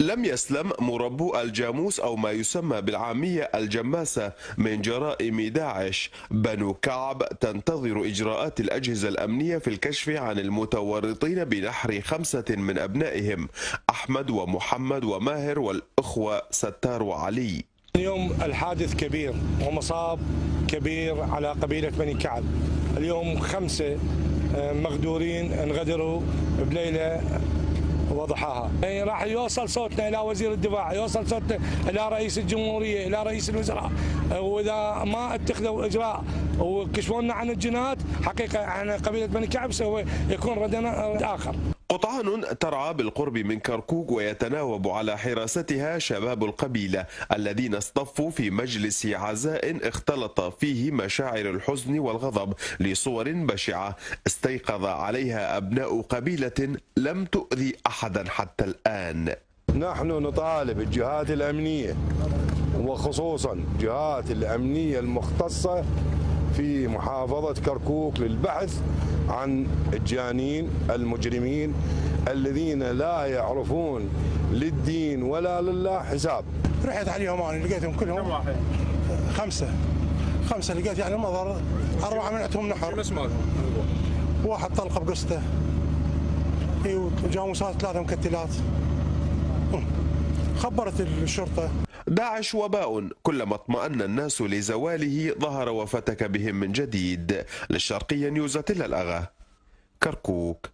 لم يسلم مربو الجاموس أو ما يسمى بالعامية الجماسة من جرائم داعش. بنو كعب تنتظر إجراءات الأجهزة الأمنية في الكشف عن المتورطين بنحر 5 من أبنائهم، أحمد ومحمد وماهر، والأخوة ستار وعلي. اليوم الحادث كبير ومصاب كبير على قبيلة بني كعب. اليوم 5 مغدورين انغدروا بليلة وضحاها. راح يوصل صوتنا الى وزير الدفاع، يوصل صوتنا الى رئيس الجمهوريه، الى رئيس الوزراء، واذا ما اتخذوا اجراء وكشفونا عن الجنات حقيقه عن قبيله بني كعب سوف يكون ردنا اخر. قطعان ترعى بالقرب من كركوك ويتناوب على حراستها شباب القبيلة الذين اصطفوا في مجلس عزاء اختلط فيه مشاعر الحزن والغضب لصور بشعة استيقظ عليها أبناء قبيلة لم تؤذي أحدا حتى الآن. نحن نطالب الجهات الأمنية وخصوصا الجهات الأمنية المختصة في محافظة كركوك للبحث عن الجانين المجرمين الذين لا يعرفون للدين ولا لله حساب. رحت عليهم أنا لقيتهم كلهم. كم واحد؟ 5 لقيت يعني المظهر 4 منعتهم نحر. واحد طلقه بقصته. وجاموسات 3 مكتلات. خبرت الشرطة. داعش وباء، كلما اطمأن الناس لزواله ظهر وفتك بهم من جديد. للشرقية نيوز تل الأغا، كركوك.